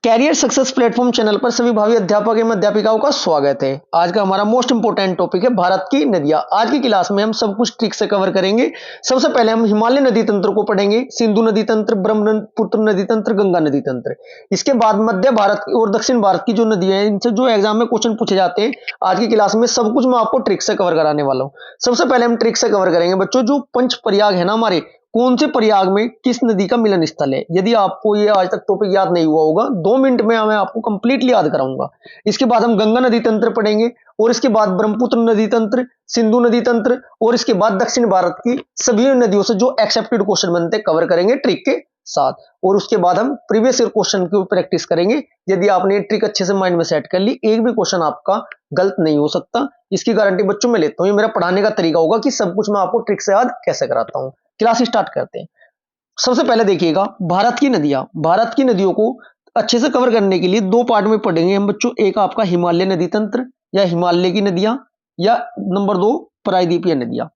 Career success platform channel पर सभी भावी अध्यापक एवं अध्यापिकाओं का स्वागत है। आज का हमारा मोस्ट इंपोर्टेंट टॉपिक है भारत की नदियां। आज की क्लास में हम सब कुछ ट्रिक से कवर करेंगे। सबसे पहले हम हिमालय नदी तंत्र को पढ़ेंगे, सिंधु नदी तंत्र, ब्रह्मपुत्र नदी तंत्र, गंगा नदी तंत्र। इसके बाद मध्य भारत और दक्षिण भारत की जो नदियां हैं, इनसे जो एग्जाम में क्वेश्चन पूछे जाते हैं, आज की क्लास में सब कुछ मैं आपको ट्रिक से कवर कराने वाला हूं। सबसे पहले हम ट्रिक से कवर करेंगे बच्चों, जो पंच प्रयाग है ना हमारे, कौन से प्रयाग में किस नदी का मिलन स्थल है। यदि आपको ये आज तक टॉपिक याद नहीं हुआ होगा, 2 मिनट में मैं आपको कंप्लीटली याद कराऊंगा। इसके बाद हम गंगा नदी तंत्र पढ़ेंगे और इसके बाद ब्रह्मपुत्र नदी तंत्र, सिंधु नदी तंत्र और इसके बाद दक्षिण भारत की सभी नदियों से जो एक्सेप्टेड क्वेश्चन बनते हैं कवर करेंगे ट्रिक के साथ। और उसके बाद हम प्रीवियस ईयर क्वेश्चन की प्रैक्टिस करेंगे। यदि आपने ट्रिक अच्छे से माइंड में सेट कर ली, एक भी क्वेश्चन आपका गलत नहीं हो सकता, इसकी गारंटी बच्चों में लेता हूं। ये मेरा पढ़ाने का तरीका होगा कि सब कुछ मैं आपको ट्रिक से याद कैसे कराता हूं। क्लास स्टार्ट करते हैं। सबसे पहले देखिएगा भारत की नदियां। भारत की नदियों को अच्छे से कवर करने के लिए 2 पार्ट में पढ़ेंगे हम बच्चों। एक आपका हिमालय नदी तंत्र या हिमालय की नदियां, या नंबर 2 प्रायद्वीपीय नदियां।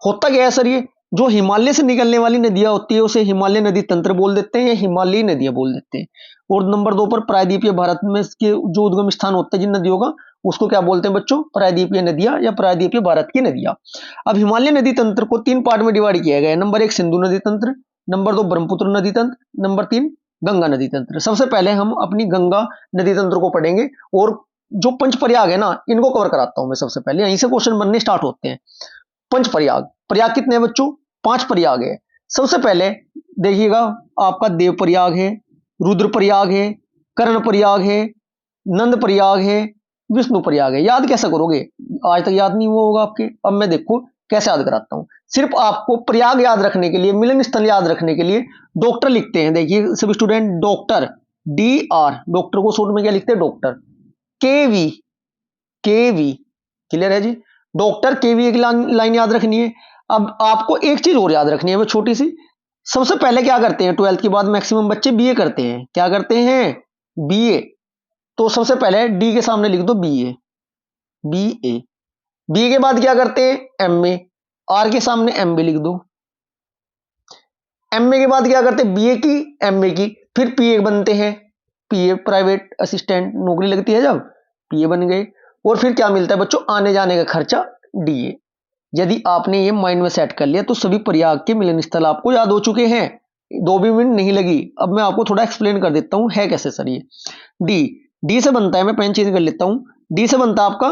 होता क्या है सर, ये जो हिमालय से निकलने वाली नदियां होती है उसे हिमालय नदी तंत्र बोल देते हैं या हिमालयी नदियां बोल देते हैं। और नंबर 2 पर प्रायद्वीपीय भारत में के जो उद्गम स्थान होते हैं जिन नदियों का, उसको क्या बोलते हैं बच्चों, प्रायद्वीपीय नदियां या प्रायद्वीपीय भारत की नदियां। अब हिमालय नदी तंत्र को 3 पार्ट में डिवाइड किया गया है। नंबर 1 सिंधु नदी तंत्र, नंबर 2 ब्रह्मपुत्र नदी तंत्र, नंबर 3 गंगा नदी तंत्र। सबसे पहले हम अपनी गंगा नदी तंत्र को पढ़ेंगे और जो पंच प्रयाग है ना, इनको कवर कराता हूं मैं। सबसे पहले यहीं से क्वेश्चन बनने स्टार्ट होते हैं। पंच प्रयाग, प्रयाग कितने हैं बच्चों, 5 प्रयाग है। सबसे पहले देखिएगा, आपका देव प्रयाग है, रुद्र प्रयाग है, कर्ण प्रयाग है, नंद प्रयाग है, विष्णु प्रयाग है। याद कैसे करोगे, आज तक याद नहीं हुआ होगा आपके। अब मैं देखो कैसे याद कराता हूं। सिर्फ आपको प्रयाग याद रखने के लिए, मिलन स्थल याद रखने के लिए डॉक्टर लिखते हैं। देखिए सभी स्टूडेंट, डॉक्टर DR, डॉक्टर को शॉर्ट में क्या लिखते हैं, डॉक्टर। केवी, केवी क्लियर है जी। डॉक्टर केवी एक लाइन याद रखनी है। अब आपको एक चीज और याद रखनी है वो छोटी सी। सबसे पहले क्या करते हैं, 12th के बाद मैक्सिमम बच्चे BA करते हैं। क्या करते हैं, BA। तो सबसे पहले D के सामने लिख दो BA, BA। BA के बाद क्या करते हैं, MA। R के सामने MB लिख दो। MA के बाद क्या करते हैं, BA की, MA की, फिर PA बनते हैं। PA प्राइवेट असिस्टेंट, नौकरी लगती है जब, PA बन गए। और फिर क्या मिलता है बच्चों, आने जाने का खर्चा DA। यदि आपने ये माइंड में सेट कर लिया तो सभी प्रयाग के मिलन स्थल आपको याद हो चुके हैं। 2 भी मिनट नहीं लगी। अब मैं आपको थोड़ा एक्सप्लेन कर देता हूं है कैसे सर ये। डी से बनता है, मैं पेन चेंज कर लेता हूं। डी से बनता है आपका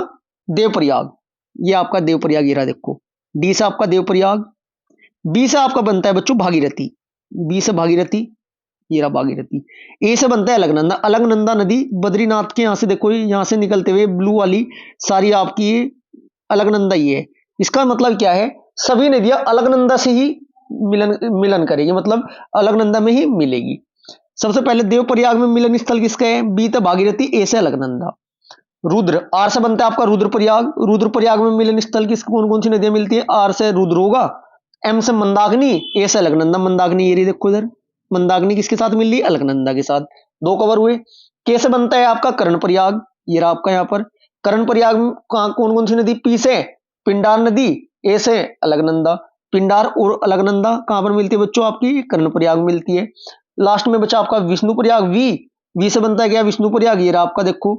देवप्रयाग, ये आपका देवप्रयाग, ये रहा देखो। डी से आपका देवप्रयाग। बी से आपका बनता है बच्चों भागीरथी, बी से भागीरथी, ये रहा भागीरथी। ए से बनता है अलकनंदा। अलकनंदा नदी बद्रीनाथ के यहां से देखो, यहां से निकलते हुए ब्लू वाली सारी आपकी अलकनंदा ही है। इसका मतलब क्या है, सभी नदियां अलकनंदा से ही मिलन करेगी, मतलब अलकनंदा में ही मिलेगी। सबसे पहले देवप्रयाग में मिलन स्थल किसका है, बी से भागीरथी, ए से अलकनंदा। रुद्र, आर से बनता है आपका रुद्रप्रयाग। रुद्रप्रयाग में मिलन स्थल किस कौन कौन सी नदियां मिलती है, आर से रुद्र होगा, एम से मंदाकिनी, ए से अलकनंदा। मंदाकिनी ये रही देखो इधर, मंदाकिनी किसके साथ मिल रही है, अलकनंदा के साथ। 2 कवर हुए। के से बनता है आपका कर्णप्रयाग, ये रहा आपका यहां पर। कर्णप्रयाग में कौन कौन सी नदी, पी से पिंडार नदी, ए से अलकनंदा। पिंडार और अलकनंदा कहां पर मिलती है बच्चों, आपकी कर्णप्रयाग मिलती है। लास्ट में बचा आपका विष्णुप्रयाग, वी से बनता है क्या, विष्णुप्रयाग, ये रहा आपका देखो,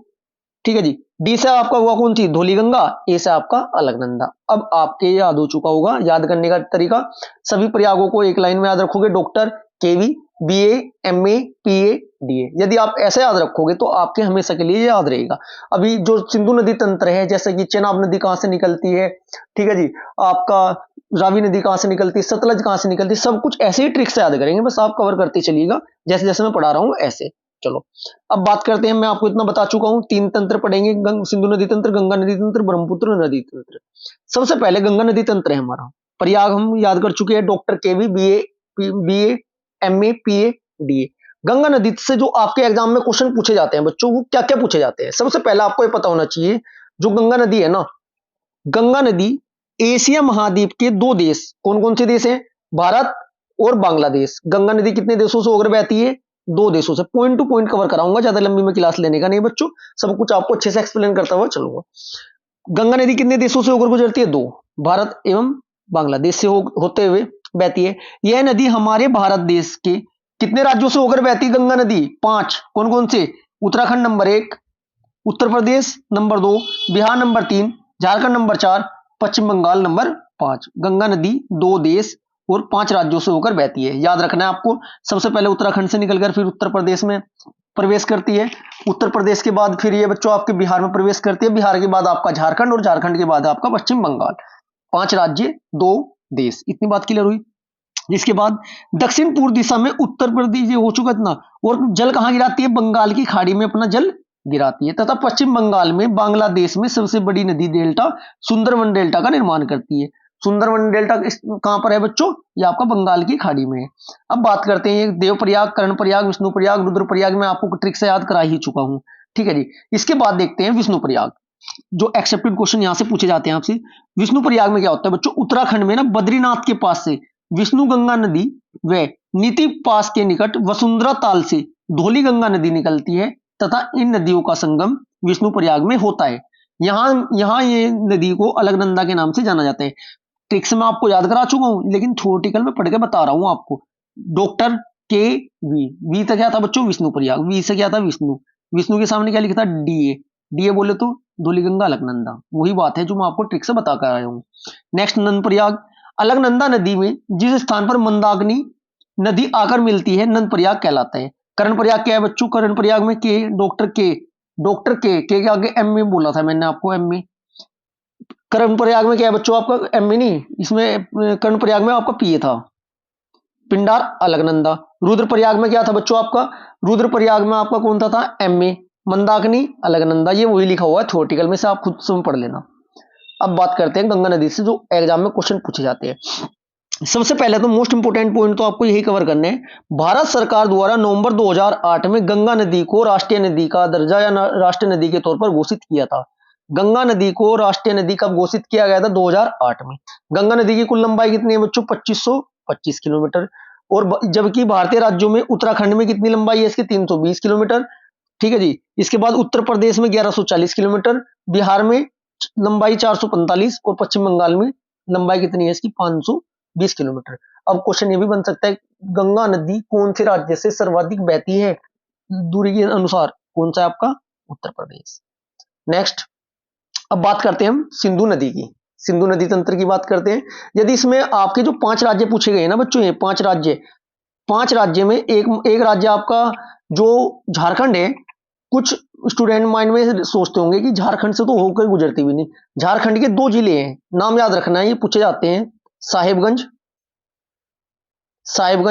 ठीक है जी। डी से आपका हुआ कौन सी, धौलीगंगा। ए से आपका अलकनंदा। अब आपके याद हो चुका होगा। याद करने का तरीका, सभी प्रयागों को एक लाइन में याद रखोगे, डॉक्टर, केवी, BA, MA, PA, DA। यदि आप ऐसे याद रखोगे तो आपके हमेशा के लिए याद रहेगा। अभी जो सिंधु नदी तंत्र है, जैसे कि चेनाब नदी कहां से निकलती है, ठीक है जी, आपका रावी नदी कहां से निकलती है, सतलज कहां से निकलती है, सब कुछ ऐसे ही ट्रिक से याद करेंगे। बस आप कवर करते चलिएगा जैसे जैसे मैं पढ़ा रहा हूं ऐसे। चलो अब बात करते हैं, मैं आपको इतना बता चुका हूं, 3 तंत्र पढ़ेंगे, सिंधु नदी तंत्र, गंगा नदी तंत्र, ब्रह्मपुत्र नदी तंत्र। सबसे पहले गंगा नदी तंत्र है हमारा। प्रयाग हम याद कर चुके हैं, डॉक्टर केवी, BA, MA, PA, DA। Ganga नदी से जो आपके एग्जाम में क्वेश्चन पूछे जाते हैं बच्चों, वो क्या क्या पूछे जाते हैं। सबसे पहला आपको ये पता होना चाहिए, जो गंगा नदी है ना, गंगा नदी एशिया महाद्वीप के 2 देश, कौन कौन से देश हैं, भारत और बांग्लादेश। गंगा नदी कितने देशों से होकर बहती है, 2 देशों से। पॉइंट टू पॉइंट कवर कराऊंगा, ज्यादा लंबी में क्लास लेने का नहीं बच्चों, सब कुछ आपको अच्छे से एक्सप्लेन करता हुआ चलूंगा। गंगा नदी कितने देशों से होकर गुजरती है, 2, भारत एवं बांग्लादेश से होते हुए बहती है। यह नदी हमारे भारत देश के कितने राज्यों से होकर बहती गंगा नदी? 5। कौन कौन से? Uttarakhand number 1, Uttar Pradesh number 2, Bihar number 3, Jharkhand number 4, Paschim Bangal number 5। Ganga नदी 2 देश और 5 राज्यों से होकर बहती है। याद रखना है आपको, सबसे पहले उत्तराखंड से निकलकर फिर उत्तर प्रदेश में प्रवेश करती है, उत्तर प्रदेश के बाद फिर ये बच्चों आपके बिहार में प्रवेश करती है, बिहार के बाद आपका झारखंड और झारखंड के बाद आपका पश्चिम बंगाल। 5 राज्य 2 देश, इतनी बात क्लियर हुई। इसके बाद दक्षिण पूर्व दिशा में उत्तर प्रदेश, ये हो चुका इतना, और जल कहां गिराती है? बंगाल की खाड़ी में अपना जल गिराती है, तथा पश्चिम बंगाल में बांग्लादेश में सबसे बड़ी नदी डेल्टा सुंदरवन डेल्टा का निर्माण करती है। सुंदरवन डेल्टा कहां पर है बच्चों? ये आपका बंगाल की खाड़ी में है। अब बात करते हैं देवप्रयाग, कर्णप्रयाग, विष्णुप्रयाग, रुद्रप्रयाग, मैं आपको ट्रिक से याद करा ही चुका हूं, ठीक है जी। इसके बाद देखते हैं विष्णुप्रयाग, जो एक्सेप्टेड क्वेश्चन यहां से पूछे जाते हैं आपसे। विष्णुप्रयाग में क्या होता है बच्चों? उत्तराखंड में ना बद्रीनाथ के पास से विष्णु गंगा नदी व नीति पास के निकट वसुंधरा ताल से धौली गंगा नदी निकलती है, तथा इन नदियों का संगम विष्णुप्रयाग में होता है। यहां ये नदी को अलकनंदा के नाम से जाना जाता है। ट्रिक्स में आपको याद करा चुका हूं, लेकिन थ्योरेटिकल में पढ़ के बता रहा हूं आपको। डॉक्टर के वी तो क्या था बच्चों? विष्णुप्रयाग। वी से क्या था? विष्णु। विष्णु के सामने क्या लिखा था? डीए। डीए बोले तो धौलीगंगा अलकनंदा, वही बात है जो मैं आपको ट्रिक से बता कर आया हूं। नेक्स्ट नंदप्रयाग। अलकनंदा नदी में जिस स्थान पर मंदाकिनी नदी आकर मिलती है नंदप्रयाग कहलाता है। कर्णप्रयाग क्या है बच्चों? कर्णप्रयाग में के, डॉक्टर के आगे एम में बोला था मैंने आपको, एम में। कर्णप्रयाग में क्या है बच्चों आपका? एम में नहीं, इसमें कर्णप्रयाग में आपका पीए था। पिंडार अलकनंदा। रुद्रप्रयाग में क्या था बच्चों आपका? रुद्रप्रयाग में आपका कौन था? एम में। मंदाकिनी अलकनंदा, ये वही लिखा हुआ है थ्योरेटिकल में से, आप खुद से पढ़ लेना। अब बात करते हैं गंगा नदी से जो एग्जाम में क्वेश्चन पूछे जाते हैं। सबसे पहले तो मोस्ट इंपोर्टेंट पॉइंट तो आपको यही कवर करने हैं। भारत सरकार द्वारा नवंबर 2008 में गंगा नदी को राष्ट्रीय नदी का दर्जा या राष्ट्रीय नदी के तौर पर घोषित किया था। गंगा नदी को राष्ट्रीय नदी कब घोषित किया गया था? 2008 में। गंगा नदी की कुल लंबाई कितनी है बच्चों? 2525 किलोमीटर। और जबकि भारतीय राज्यों में उत्तराखंड में कितनी लंबाई है इसकी? 320 किलोमीटर, ठीक है जी। इसके बाद उत्तर प्रदेश में 1140 किलोमीटर, बिहार में लंबाई 445 और पश्चिम बंगाल में लंबाई कितनी है इसकी? 520 किलोमीटर। अब क्वेश्चन ये भी बन सकता है, गंगा नदी कौन से राज्य से सर्वाधिक बहती है दूरी के अनुसार? कौन सा है आपका? उत्तर प्रदेश। नेक्स्ट, अब बात करते हैं हम सिंधु नदी की। सिंधु नदी तंत्र की बात करते हैं। यदि इसमें आपके जो 5 राज्य पूछे गए ना बच्चों, ये 5 राज्य में एक राज्य आपका जो झारखंड है। कुछ स्टूडेंट माइंड में सोचते होंगे कि झारखंड से तो होकर गुजरती भी नहीं। झारखंड के 2 जिले हैं, नाम याद रखना है, ये पूछे जाते हैं। साहिबगंज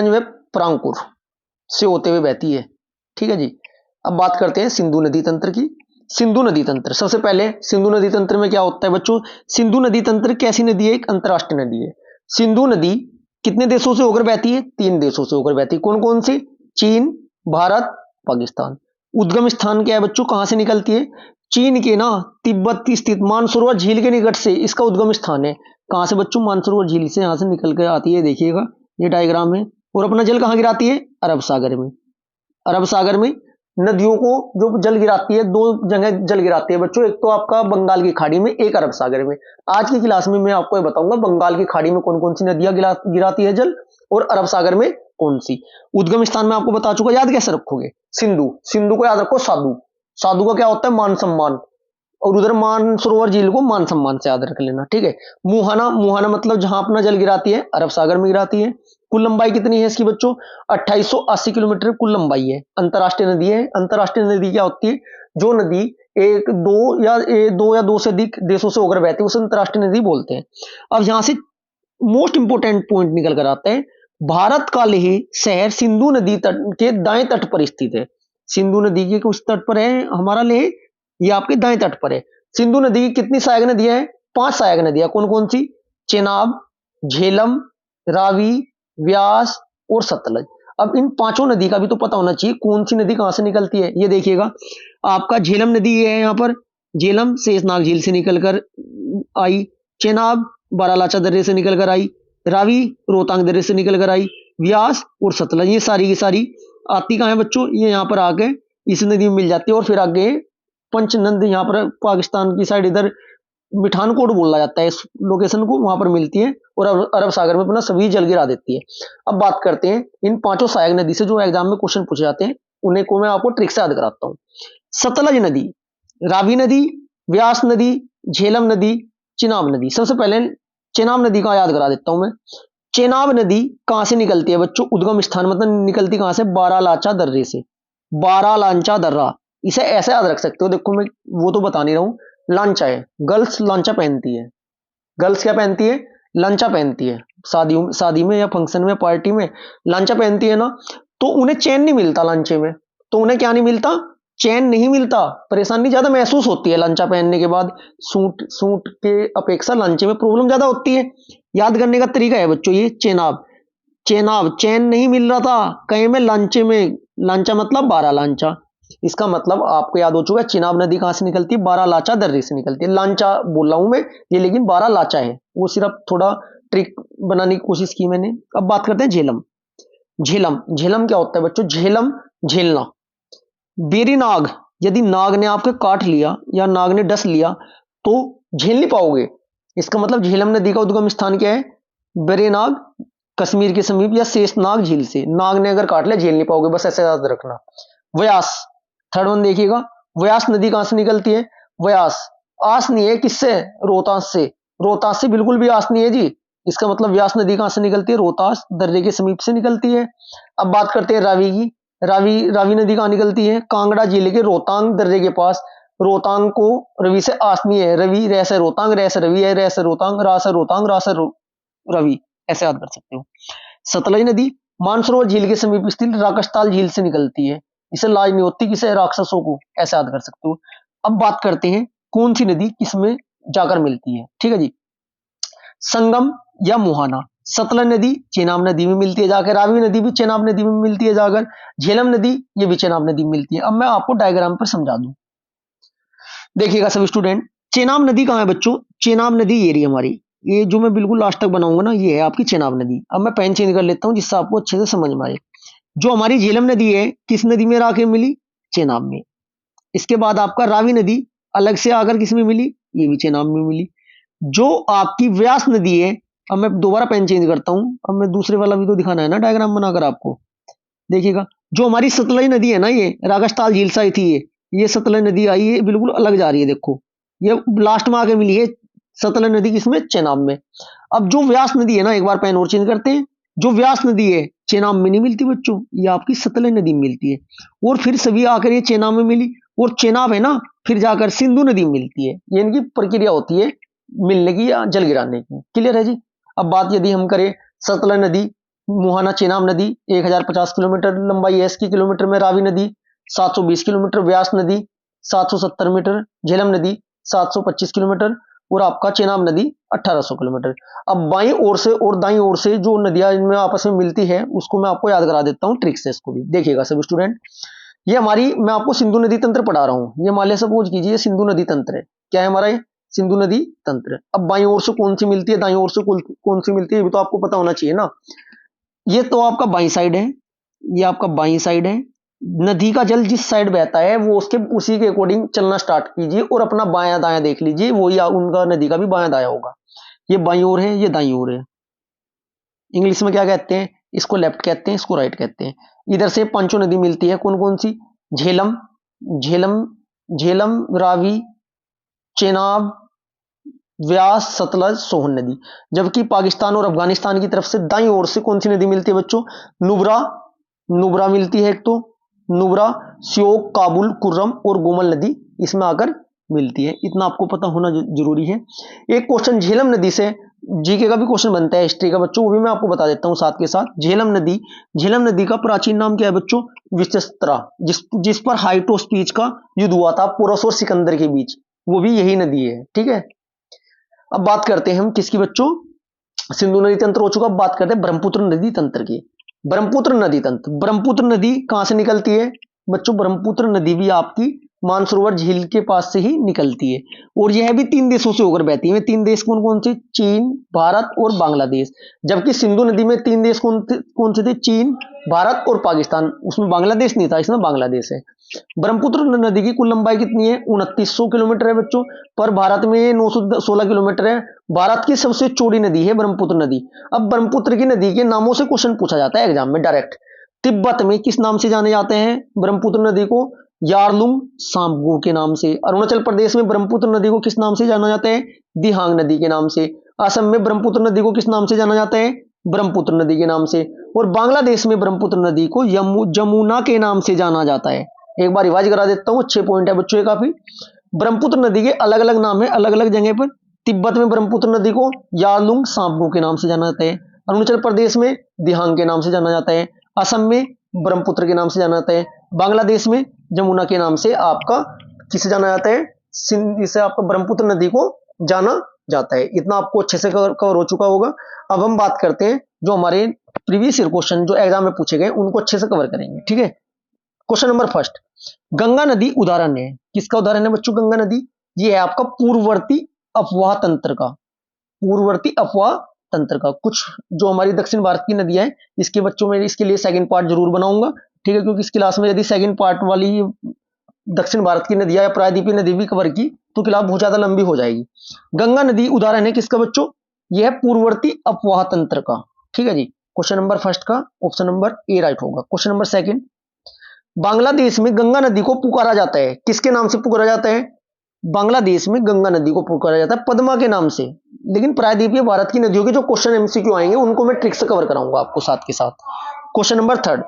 व परांकुर से होते हुए बहती है, ठीक है जी। अब बात करते हैं सिंधु नदी तंत्र की। सिंधु नदी तंत्र, सबसे पहले सिंधु नदी तंत्र में क्या होता है बच्चों? सिंधु नदी तंत्र कैसी नदी है? एक अंतरराष्ट्रीय नदी है। सिंधु नदी कितने देशों से होकर बहती है? 3 देशों से होकर बहती है। कौन कौन से? चीन, भारत, पाकिस्तान। उद्गम स्थान क्या है बच्चों? कहां से निकलती है? चीन के ना तिब्बत स्थित मानसरोवर झील के निकट से इसका उद्गम स्थान है। कहां से बच्चों? मानसरोवर झील से यहां से निकल कर आती है, देखिएगा ये डायग्राम है। और अपना जल कहां गिराती है? अरब सागर में। अरब सागर में नदियों को जो जल गिराती है, 2 जगह जल गिराती है बच्चों, एक तो आपका बंगाल की खाड़ी में, एक अरब सागर में। आज की क्लास में मैं आपको ये बताऊंगा बंगाल की खाड़ी में कौन कौन सी नदियां गिराती है जल, और अरब सागर में कौन सी। उद्गम स्थान में आपको बता चुका, याद कैसे रखोगे? सिंधु को याद रखो साधु का क्या होता है? मान सम्मान। और उधर मानसरोवर झील को मान सम्मान से याद रख लेना, ठीक है। मुहाना मतलब जहां अपना जल गिराती है, अरब सागर में गिराती है। कुल लंबाई कितनी है इसकी बच्चों? 2880 किलोमीटर कुल लंबाई है। अंतरराष्ट्रीय नदी है। अंतरराष्ट्रीय नदी क्या होती है? जो नदी दो या दो से अधिक देशों से होकर बहती है उसे अंतरराष्ट्रीय नदी बोलते हैं। अब यहां से मोस्ट इंपोर्टेंट पॉइंट निकल कर आता है। भारत का लेह शहर सिंधु नदी तट के दाएं तट पर स्थित है। सिंधु नदी के उस तट पर है हमारा लेह, ये आपके दाएं तट पर है। सिंधु नदी की कितनी सहायक नदियां हैं? 5 सहायक नदियां। कौन कौन सी? चेनाब, झेलम, रावी, व्यास और सतलज। अब इन 5 नदी का भी तो पता होना चाहिए कौन सी नदी कहां से निकलती है। ये देखिएगा, आपका झेलम नदी है, यहाँ पर झेलम शेषनाग झील से निकलकर आई। चेनाब बारालाचा दर्रे से निकलकर आई। रावी रोहतांग दर्रे से निकलकर आई। व्यास और सतलज ये सारी की सारी आती कहां है बच्चों? ये यहाँ पर आके इस नदी में मिल जाती है। और फिर आगे पंचनंद, यहाँ पर पाकिस्तान की साइड इधर मिठानकोट बोला जाता है इस लोकेशन को, वहां पर मिलती है और अरब सागर में अपना सभी जल गिरा देती है। अब बात करते हैं इन पांचों सहायक नदी से जो एग्जाम में क्वेश्चन पूछे जाते हैं, उन्हें को मैं आपको ट्रिक से याद कराता हूँ। सतलज नदी, रावी नदी, व्यास नदी, झेलम नदी, चिनाब नदी। सबसे पहले चेनाब नदी का याद करा देता हूं मैं। चेनाब नदी कहां से निकलती है बच्चों? उद्गम स्थान मतलब निकलती कहां से? बारालाचा दर्रे से। बारालांचा दर्रा, इसे ऐसे याद रख सकते हो, देखो मैं वो तो बता नहीं रहा हूं। लांचा है, गर्ल्स लांचा पहनती है। गर्ल्स क्या पहनती है? लांचा पहनती है। शादी में या फंक्शन में पार्टी में लांचा पहनती है ना, तो उन्हें चैन नहीं मिलता लांचे में। तो उन्हें क्या नहीं मिलता? चैन नहीं मिलता, परेशानी ज्यादा महसूस होती है लांचा पहनने के बाद। सूट सूट के अपेक्षा लांचे में प्रॉब्लम ज्यादा होती है। याद करने का तरीका है बच्चों ये, चेनाब। चेनाब, चैन नहीं मिल रहा था कहीं में, लांचे में। लांचा मतलब बारालांचा। इसका मतलब आपको याद हो चुका है, चिनाब नदी कहां से निकलती है? बारालाचा दर्रे से निकलती है। लांचा बोल रहा हूं मैं ये, लेकिन बारालाचा है, वो सिर्फ थोड़ा ट्रिक बनाने की कोशिश की मैंने। अब बात करते हैं झेलम। झेलम, झेलम क्या होता है बच्चों? झेलम, झेलना। बेरी नाग, यदि नाग ने आपके काट लिया या नाग ने डस लिया तो झेल नहीं पाओगे। इसका मतलब झेलम नदी का उद्गम स्थान क्या है? बेरीनाग, कश्मीर के समीप, या शेषनाग झील से। नाग ने अगर काट लिया झेल नहीं पाओगे, बस ऐसे याद रखना। व्यास, थर्ड वन देखिएगा। व्यास नदी कहां से निकलती है? व्यास, आस नहीं है किससे? रोहतास से। रोहतास से बिल्कुल भी आस नहीं है जी। इसका मतलब व्यास नदी कहां से निकलती है? रोहतास दर्रे के समीप से निकलती है। अब बात करते हैं रावी की। रावी नदी कहां निकलती है? कांगड़ा जिले के रोहतांग दर्रे के पास। रोहतांग को रवि से आस नहीं है। रवि रे से रोहतांग, रे से रवि है, रे से रोहतांग, रा से रोहतांग, रा से रवि, ऐसे याद कर सकते हो। सतलज नदी मानसरोवर झील के समीप स्थित राकसताल झील से निकलती है। इसे लाज नहीं होती किसे? राक्षसों को, ऐसे याद कर सकते हो। अब बात करते हैं कौन सी नदी किसमें जाकर मिलती है, ठीक है जी। संगम या मुहाना। सतलज नदी चेनाब नदी में मिलती है जाकर, रावी नदी भी चेनाब नदी में मिलती है जाकर, झेलम नदी ये भी चेनाब नदी में मिलती है। अब मैं आपको डायग्राम पर समझा दूं, देखिएगा सभी स्टूडेंट। चेनाब नदी कहां है बच्चों? चेनाब नदी ये रही हमारी, ये जो मैं बिल्कुल लास्ट तक बनाऊंगा ना, ये है आपकी चेनाब नदी। अब मैं पेन चेंज कर लेता हूं जिससे आपको अच्छे से समझ में आए। जो हमारी झेलम नदी है किस नदी में आके मिली? चेनाब में। इसके बाद आपका रावी नदी अलग से आकर किस में मिली? ये भी चेनाब में मिली। जो आपकी व्यास नदी है, अब मैं दोबारा पेन चेंज करता हूं, अब मैं दूसरे वाला भी तो दिखाना है ना डायग्राम बनाकर आपको। देखिएगा, जो हमारी सतलज नदी है ना, ये रागस्ताल झील से आई थी, ये सतलज नदी आई है, बिल्कुल अलग जा रही है, देखो ये लास्ट में आके मिली है सतलज नदी किसमें? चेनाब में। अब जो व्यास नदी है ना, एक बार पेन और चेंज करते हैं। जो व्यास नदी है चेनाब में नहीं मिलती बच्चों, ये आपकी सतलज नदी में मिलती है। और फिर सभी आकर ये चेनाब में मिली, और चेनाब है ना फिर जाकर सिंधु नदी में मिलती है। ये इनकी प्रक्रिया होती है मिलने की या जल गिराने की। क्लियर है जी। अब बात यदि हम करें सतलज नदी, मुहाना चेनाब नदी 1050 किलोमीटर लंबाई है इसकी किलोमीटर में, रावी नदी 720 किलोमीटर, व्यास नदी 770 मीटर, झेलम नदी 725 किलोमीटर, और आपका चेनाब नदी 1800 किलोमीटर। अब बाईं ओर से और दाईं ओर से जो नदियां इनमें आपस में मिलती है उसको मैं आपको याद करा देता हूं ट्रिक से। इसको भी देखिएगा सब स्टूडेंट। ये हमारी, मैं आपको सिंधु नदी तंत्र पढ़ा रहा हूं। ये मान लिया सपोज कीजिए सिंधु नदी तंत्र है। क्या है हमारा ये? सिंधु नदी तंत्र। अब बाईं ओर से कौन सी मिलती है, दाईं ओर से कौन सी मिलती है, ये भी तो आपको पता होना चाहिए ना। ये तो आपका बाईं साइड है, ये आपका बाईं साइड है। नदी का जल जिस साइड बहता है वो उसके उसी के अकॉर्डिंग चलना स्टार्ट कीजिए और अपना बायां दायां देख लीजिए, वही उनका नदी का भी बायां दायां होगा। ये बाईं ओर है, ये दाईं ओर है। इंग्लिश में क्या कहते हैं? इसको लेफ्ट कहते हैं, इसको राइट कहते हैं। इधर से पांचों नदी मिलती है, कौन कौन सी? झेलम, झेलम, झेलम, रावी, चेनाब, व्यास, सतलज, सोहन नदी। जबकि पाकिस्तान और अफगानिस्तान की तरफ से दाईं ओर से कौन सी नदी मिलती है बच्चों? नुब्रा, नुब्रा मिलती है एक तो, नुब्रा, श्योक, काबुल, कुर्रम और गोमल नदी इसमें आकर मिलती है। इतना आपको पता होना जरूरी है। एक क्वेश्चन झेलम नदी से जीके का भी क्वेश्चन बनता है हिस्ट्री का बच्चों, वो भी मैं आपको बता देता हूं साथ के साथ। झेलम नदी, झेलम नदी का प्राचीन नाम क्या है बच्चों? विचस्त्रा, जिस पर हाइटो स्पीच का युद्ध हुआ था पोरस और सिकंदर के बीच, वो भी यही नदी है, ठीक है। अब बात करते हैं हम किसकी बच्चों? सिंधु नदी तंत्र हो चुका। अब बात करते हैं ब्रह्मपुत्र नदी तंत्र की। ब्रह्मपुत्र नदी तंत्र, ब्रह्मपुत्र नदी कहां से निकलती है बच्चों? ब्रह्मपुत्र नदी भी आपकी मानसरोवर झील के पास से ही निकलती है और यह भी 3 देशों से होकर बहती है। 3 देश कौन कौन से? चीन, भारत और बांग्लादेश। जबकि सिंधु नदी में 3 देश कौन से थे? चीन, भारत और पाकिस्तान। उसमें बांग्लादेश नहीं था, इसमें बांग्लादेश है। ब्रह्मपुत्र नदी की कुल लंबाई कितनी है? 2900 किलोमीटर है बच्चों, पर भारत में 916 किलोमीटर है। भारत की सबसे चौड़ी नदी है ब्रह्मपुत्र नदी। अब ब्रह्मपुत्र की नदी के नामों से क्वेश्चन पूछा जाता है एग्जाम में डायरेक्ट। तिब्बत में किस नाम से जाने जाते हैं ब्रह्मपुत्र नदी को? यारलुंग साम्बू के नाम से। अरुणाचल प्रदेश में ब्रह्मपुत्र नदी को किस नाम से जाना जाता है? दिहांग नदी के नाम से। असम में ब्रह्मपुत्र नदी को किस नाम से जाना जाता है? ब्रह्मपुत्र नदी के नाम से। और बांग्लादेश में ब्रह्मपुत्र नदी को जमुना के नाम से जाना जाता है। एक बार रिवाइज करा देता हूं, 6 पॉइंट है बच्चों, काफी। ब्रह्मपुत्र नदी के अलग अलग नाम है अलग अलग जगह पर। तिब्बत में ब्रह्मपुत्र नदी को यारलुंग साम्बू के नाम से जाना जाता है। अरुणाचल प्रदेश में दिहांग के नाम से जाना जाता है। असम में ब्रह्मपुत्र के नाम से जाना जाता है। बांग्लादेश में जमुना के नाम से आपका किसे जाना जाता है? इसे आपका ब्रह्मपुत्र नदी को जाना जाता है। इतना आपको अच्छे से कवर हो चुका होगा। अब हम बात करते हैं जो हमारे प्रीवियस ईयर क्वेश्चन जो एग्जाम में पूछे गए उनको अच्छे से कवर करेंगे, ठीक है। क्वेश्चन नंबर फर्स्ट, गंगा नदी उदाहरण है। किसका उदाहरण है बच्चों? गंगा नदी। ये है आपका पूर्ववर्ती अफवाह तंत्र का। पूर्ववर्ती अफवाह तंत्र का। कुछ जो हमारी दक्षिण भारत की नदियां हैं, इसके बच्चों में इसके लिए सेकंड पार्ट जरूर बनाऊंगा, ठीक है, क्योंकि इस क्लास में यदि सेकंड पार्ट वाली दक्षिण भारत की नदियां या प्रायद्वीपीय नदी भी कवर की तो क्लास बहुत ज्यादा लंबी हो जाएगी। गंगा नदी उदाहरण है किसका बच्चों? यह है पूर्ववर्ती अफवाह तंत्र का, ठीक है जी। क्वेश्चन नंबर फर्स्ट का ऑप्शन नंबर ए राइट होगा। क्वेश्चन नंबर सेकंड, बांग्लादेश में गंगा नदी को पुकारा जाता है, किसके नाम से पुकारा जाता है? बांग्लादेश में गंगा नदी को पुकारा जाता है पद्मा के नाम से। लेकिन प्रायद्वीपीय भारत की नदियों के जो क्वेश्चन एमसीक्यू आएंगे उनको मैं ट्रिक से कवर कराऊंगा आपको साथ के साथ। क्वेश्चन नंबर थर्ड,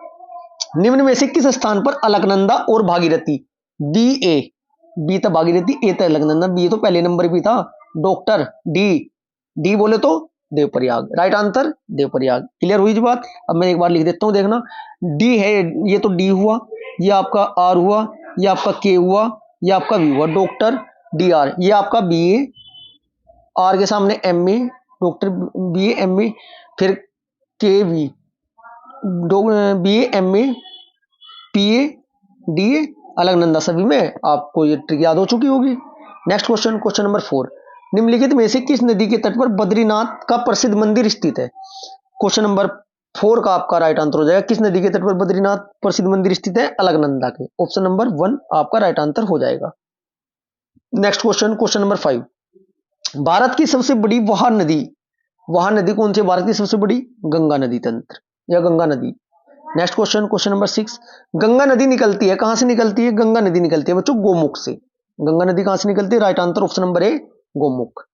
निम्न में से किस स्थान पर अलकनंदा और भागीरथी, बी ए, बी था भागीरथी, ए था अलकनंदा, बी तो पहले नंबर भी था डॉक्टर, डी बोले तो Devprayag. Right answer Devprayag. Clear हुई जी बात? अब मैं एक बार लिख देता हूं, देखना। डी है, ये तो डी हुआ, ये आपका आर हुआ, ये आपका के हुआ, ये आपका वी हुआ, डॉक्टर डी आर। ये आपका बी ए, आर के सामने M A, doctor B A M A, फिर K V, B A M A, P A, D A, Alaknanda. सभी में आपको ये ट्रिक याद हो चुकी होगी। नेक्स्ट क्वेश्चन, क्वेश्चन नंबर 4, निम्नलिखित में से किस नदी के तट पर बद्रीनाथ का प्रसिद्ध मंदिर स्थित है? क्वेश्चन नंबर 4 का आपका राइट आंसर हो जाएगा, किस नदी के तट पर बद्रीनाथ प्रसिद्ध मंदिर स्थित है? अलकनंदा के। ऑप्शन नंबर 1 आपका राइट आंसर हो जाएगा। Next question, question number 5, Bharat की सबसे बड़ी वहां नदी कौन सी? भारत की सबसे बड़ी गंगा नदी तंत्र या गंगा नदी। Next question, question number 6, Ganga नदी निकलती है, कहां से निकलती है? गंगा नदी निकलती है बच्चों गोमुख से। गंगा नदी कहां से निकलती है? Right answer option number A Gomukh.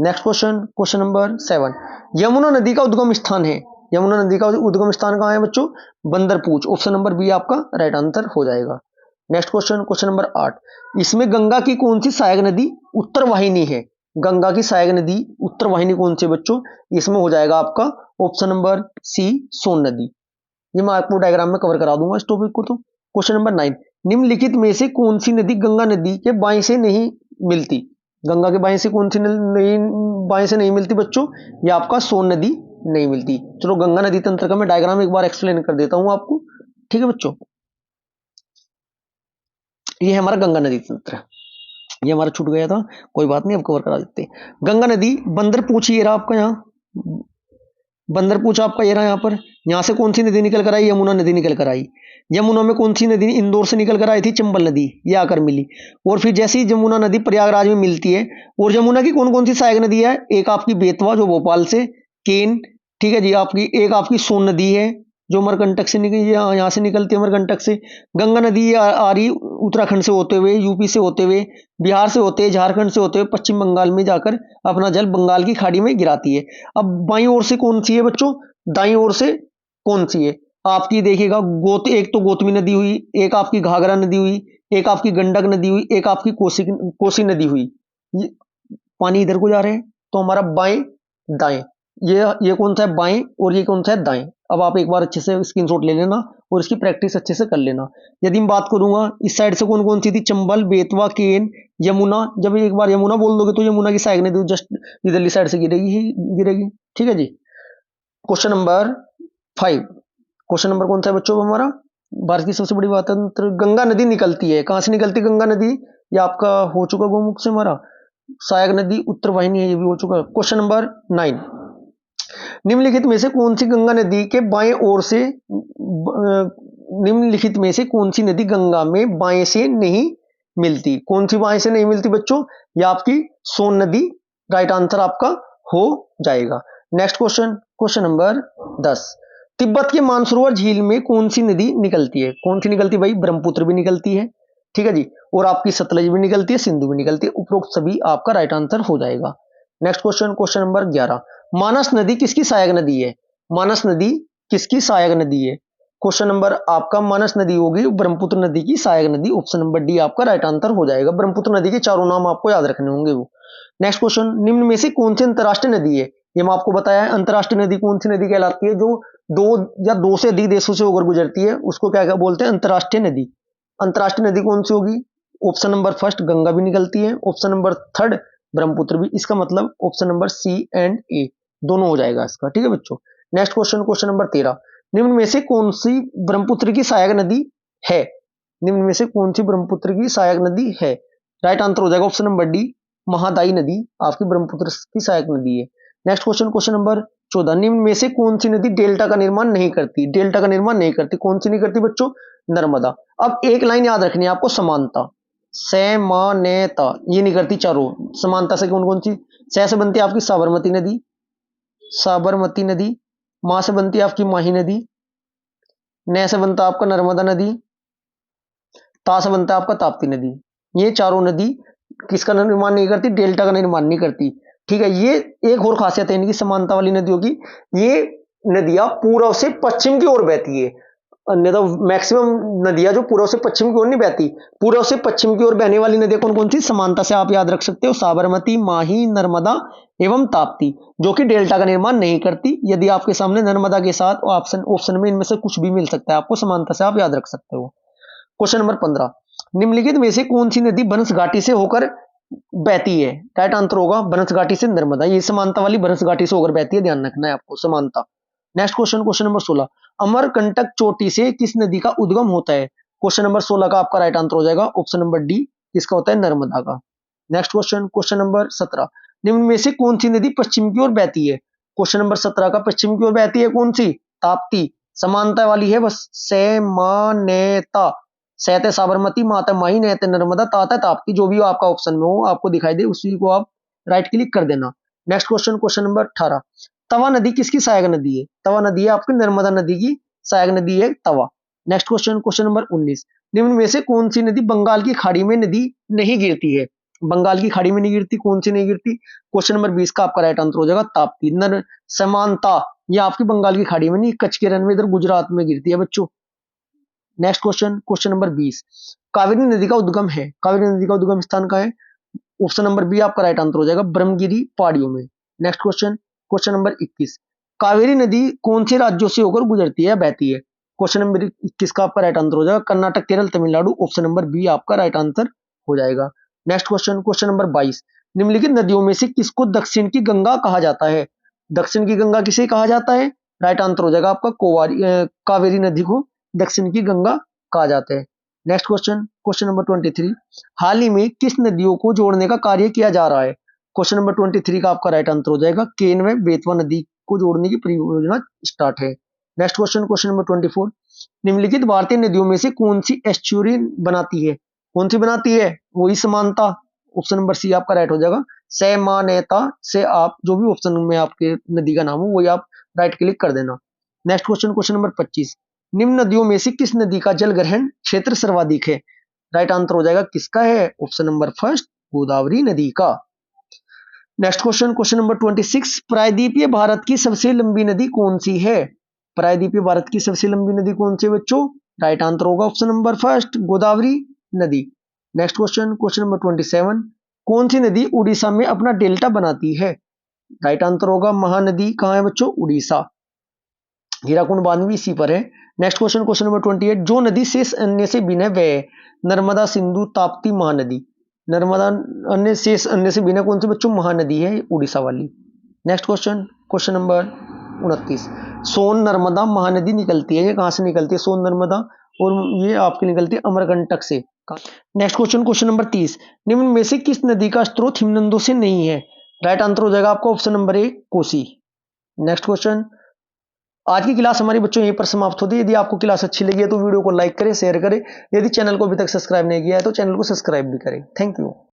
Next question, question number 7, Yamuna नदी का उद्गम स्थान है। यमुना नदी का उद्गम स्थान कहां है बच्चों? बंदरपूछ। ऑप्शन नंबर बी आपका राइट आंसर हो जाएगा। नेक्स्ट क्वेश्चन, क्वेश्चन नंबर 8, इसमें गंगा की कौन सी सहायक नदी उत्तर वाहिनी है? गंगा की सहायक नदी उत्तर वाहिनी कौन सी बच्चों? इसमें हो जाएगा आपका ऑप्शन नंबर सी सोन नदी। ये मैं आपको डायग्राम में कवर करा दूंगा इस टॉपिक को। तो क्वेश्चन नंबर 9, निम्नलिखित में से कौन सी नदी गंगा नदी के बाएं से नहीं मिलती? गंगा के बाएं से कौन सी बाएं से नहीं मिलती बच्चों? ये आपका सोन नदी नहीं मिलती। चलो गंगा नदी तंत्र का मैं डायग्राम एक बार एक्सप्लेन कर देता हूं आपको, ठीक है बच्चों। ये हमारा गंगा नदी तंत्र, ये हमारा छूट गया था, कोई बात नहीं, अब कवर करा देते हैं। गंगा नदी बंदरपूछ ये रहा आपका, यहाँ बंदरपूछ आपका ये रहा, यहाँ पर, यहाँ से कौन सी नदी निकल कर आई? यमुना नदी निकल कर आई। यमुना में कौन सी नदी इंदौर से निकल कर आई थी? चंबल नदी, ये आकर मिली। और फिर जैसी यमुना नदी प्रयागराज में मिलती है, और यमुना की कौन कौन सी सहायक नदी है? एक आपकी बेतवा जो भोपाल से, केन, ठीक है जी, आपकी एक आपकी सोन नदी है जो अमरकंटक से निकली, यहाँ से निकलती है अमरकंटक से। गंगा नदी आ रही उत्तराखंड से होते हुए, यूपी से होते हुए, बिहार से होते हुए, झारखंड से होते हुए पश्चिम बंगाल में जाकर अपना जल बंगाल की खाड़ी में गिराती है। अब बाईं ओर से कौन सी है बच्चों? दाईं ओर से कौन सी है आपकी? देखिएगा, एक तो गोतमी नदी हुई, एक आपकी घाघरा नदी हुई, एक आपकी गंडक नदी हुई, एक आपकी कोसी नदी हुई। ये पानी इधर को जा रहे हैं, तो हमारा बाएं दाएं, ये कौन सा है? बाएं, और ये कौन सा है? दाएं। अब आप एक बार अच्छे से स्क्रीनशॉट ले लेना और इसकी प्रैक्टिस अच्छे से कर लेना। यदि मैं बात करूंगा इस साइड से कौन कौन सी थी? चंबल, बेतवा, केन, यमुना। जब एक बार यमुना बोल दोगे तो यमुना की सहायक नदी जस्ट इधरली साइड से गिरेगी ही गिरेगी, ठीक है जी। क्वेश्चन नंबर 5, क्वेश्चन नंबर कौन सा है बच्चों हमारा? भारत की सबसे बड़ी स्वतंत्र गंगा नदी निकलती है, कहाँ से निकलती है गंगा नदी? ये आपका हो चुका गोमुख से हमारा। सहायक नदी उत्तर वाहिनी है, ये भी हो चुका। क्वेश्चन नंबर 9, निम्नलिखित में से कौन सी गंगा नदी के बाएं ओर से निम्नलिखित में से कौन सी नदी गंगा में बाएं से नहीं मिलती? कौन सी बाएं से नहीं मिलती बच्चों? ये आपकी सोन नदी राइट आंसर आपका हो जाएगा। Next question, question number 10, Tibet के मानसरोवर झील में कौन सी नदी निकलती है? कौन सी निकलती है भाई? ब्रह्मपुत्र भी निकलती है, ठीक है जी, और आपकी सतलज भी निकलती है, सिंधु भी निकलती है। उपरोक्त सभी आपका राइट आंसर हो जाएगा। नेक्स्ट क्वेश्चन, क्वेश्चन नंबर 11, मानस नदी किसकी सहायक नदी है? मानस नदी किसकी सहायक नदी है? क्वेश्चन नंबर आपका मानस नदी होगी ब्रह्मपुत्र नदी की सहायक नदी। ऑप्शन नंबर डी आपका राइट आंसर हो जाएगा। ब्रह्मपुत्र नदी के चारों नाम आपको याद रखने होंगे वो। नेक्स्ट क्वेश्चन, निम्न में से कौन सी अंतरराष्ट्रीय नदी है? ये मैं आपको बताया है। अंतरराष्ट्रीय नदी कौन सी नदी कहलाती है? जो दो या दो से अधिक देशों से होकर गुजरती है उसको क्या क्या बोलते हैं? अंतरराष्ट्रीय नदी। अंतरराष्ट्रीय नदी कौन सी होगी? ऑप्शन नंबर फर्स्ट गंगा भी निकलती है, ऑप्शन नंबर थर्ड ब्रह्मपुत्र भी। इसका मतलब ऑप्शन नंबर सी एंड ए दोनों हो जाएगा इसका, ठीक है बच्चों। नेक्स्ट क्वेश्चन, क्वेश्चन नंबर 13, निम्न में से कौन सी ब्रह्मपुत्र की सहायक नदी है? निम्न में से कौन सी ब्रह्मपुत्र की सहायक नदी है? राइट आंसर हो जाएगा ऑप्शन नंबर डी, महादायी नदी आपकी ब्रह्मपुत्र की सहायक नदी है। नेक्स्ट क्वेश्चन, क्वेश्चन नंबर 14, निम्न में से कौन सी नदी डेल्टा का निर्माण नहीं करती? डेल्टा का निर्माण नहीं करती, कौन सी नहीं करती बच्चों? नर्मदा। अब एक लाइन याद रखनी है आपको, समानता, समानता, ये नहीं करती चारों। समानता से कौन कौन सी? स से बनती है आपकी साबरमती नदी, साबरमती नदी। मां से बनती है आपकी माही नदी, न से बनता आपका नर्मदा नदी, ता से बनता है आपका ताप्ती नदी। ये चारों नदी किसका निर्माण नहीं करती? डेल्टा का निर्माण नहीं करती, ठीक है। ये एक और खासियत है इनकी समानता वाली नदियों की, ये नदियां पूर्व से पश्चिम की ओर बहती है। अन्यथा मैक्सिमम नदियां जो पूर्व से पश्चिम की ओर नहीं बहती, पूर्व से पश्चिम की ओर बहने वाली नदियां कौन कौन सी? समानता से आप याद रख सकते हो, साबरमती, माही, नर्मदा एवं ताप्ती, जो कि डेल्टा का निर्माण नहीं करती। यदि आपके सामने नर्मदा के साथ ऑप्शन ऑप्शन में इनमें से कुछ भी मिल सकता है आपको, समानता से आप याद रख सकते हो। क्वेश्चन नंबर 15, निम्नलिखित में से कौन सी नदी बनस घाटी से होकर बहती है? राइट आंसर होगा बनस घाटी से नर्मदा। ये समानता वाली बनस घाटी से होकर बहती है, ध्यान रखना है आपको, समानता। Next question, question number 16, Amarkantak चोटी से किस नदी का उद्गम होता है? क्वेश्चन नंबर 16 का आपका राइट आंसर हो जाएगा ऑप्शन नंबर डी, किसका होता है? नर्मदा का। नेक्स्ट क्वेश्चन, क्वेश्चन नंबर 17, निम्न में से कौन सी नदी पश्चिम की ओर बहती है? क्वेश्चन नंबर 17 का पश्चिम की ओर बहती है कौन सी? ताप्ती। समानता वाली है बस, समानता, सहते साबरमती, माता माही, नहते नर्मदा, ताता ताप्ती, जो भी आपका ऑप्शन में हो आपको दिखाई दे उसी को आप राइट क्लिक कर देना। नेक्स्ट क्वेश्चन, क्वेश्चन नंबर 18, तवा नदी किसकी सहायक नदी है? तवा नदी है आपकी नर्मदा नदी की सहायक नदी है तवा। नेक्स्ट क्वेश्चन, क्वेश्चन नंबर 19, निम्न में से कौन सी नदी बंगाल की खाड़ी में नदी नहीं गिरती है? बंगाल की खाड़ी में नहीं गिरती, कौन सी नहीं गिरती? क्वेश्चन नंबर 20 का आपका राइट आंसर हो जाएगा ताप्ती। नर समानता, ये आपकी बंगाल की खाड़ी में नहीं, कच्छ के रन में इधर गुजरात में गिरती है बच्चों। Next question, question number 20, Kaveri नदी का उद्गम है, कावेरी नदी का उद्गम स्थान कहाँ है? ऑप्शन नंबर बी आपका राइट आंसर हो जाएगा ब्रह्मगिरी पहाड़ियों में। Next question, question number 21, Kaveri नदी कौन से राज्यों से होकर गुजरती है, बहती है? क्वेश्चन नंबर 21 का आपका राइट आंसर हो जाएगा Karnataka, Kerala, Tamil Nadu. Option number B आपका राइट आंसर हो जाएगा। नेक्स्ट क्वेश्चन, क्वेश्चन नंबर 22, निम्नलिखित नदियों में से किसको दक्षिण की गंगा कहा जाता है? दक्षिण की गंगा किसे कहा जाता है? राइट आंसर हो जाएगा आपका कावेरी नदी को दक्षिण की गंगा कहा जाता है। नेक्स्ट क्वेश्चन, क्वेश्चन नंबर 23, हाल ही में किस नदियों को जोड़ने का कार्य किया जा रहा है? क्वेश्चन नंबर 23 का आपका राइट आंसर हो जाएगा केन में बेतवा नदी को जोड़ने की परियोजना स्टार्ट है। नेक्स्ट क्वेश्चन, क्वेश्चन नंबर 24, निम्नलिखित भारतीय नदियों में से कौन सी एस्चुरी बनाती है? कौन सी बनाती है? वही समानता। ऑप्शन नंबर सी आपका राइट हो जाएगा समानता से, आप जो भी ऑप्शन में आपके नदी का नाम हो वही आप राइट क्लिक कर देना। नेक्स्ट क्वेश्चन, क्वेश्चन नंबर 25, निम्न नदियों में से किस नदी का जल ग्रहण क्षेत्र सर्वाधिक है? राइट आंसर हो जाएगा किसका है? ऑप्शन नंबर फर्स्ट, गोदावरी नदी का। नेक्स्ट क्वेश्चन, क्वेश्चन नंबर 26, प्रायद्वीपीय भारत की सबसे लंबी नदी कौन सी है? प्रायद्वीपीय भारत की सबसे लंबी नदी कौन सी है बच्चों? राइट आंसर होगा ऑप्शन नंबर फर्स्ट, गोदावरी नदी। नेक्स्ट क्वेश्चन, क्वेश्चन नंबर 27, कौन सी नदी उड़ीसा में अपना डेल्टा बनाती है? राइट आंसर होगा महानदी, कहां है बच्चों? उड़ीसा। हीराकुंड बांध भी इसी पर है। नेक्स्ट क्वेश्चन, क्वेश्चन नंबर 28, जो नदी शेष अन्य से भिन्न वह नर्मदा, सिंधु, ताप्ती, महानदी। नर्मदा अन्य शेष अन्य से भिन्न कौन सी बच्चों? महानदी है उड़ीसा वाली। नेक्स्ट क्वेश्चन, क्वेश्चन नंबर 29, सोन नर्मदा महानदी निकलती है, ये कहां से निकलती है सोन नर्मदा? और ये आपकी निकलती है अमरकंटक से। नेक्स्ट क्वेश्चन नंबर 30, निम्न में से किस नदी का स्रोत हिमनदों से नहीं है? राइट आंसर हो जाएगा आपका option number A, Kosi. Next question. आज की क्लास हमारी बच्चों यहीं पर समाप्त होती है। यदि आपको क्लास अच्छी लगी है तो वीडियो को लाइक करें, शेयर करें। यदि चैनल को अभी तक सब्सक्राइब नहीं किया है तो चैनल को सब्सक्राइब भी करें। Thank you.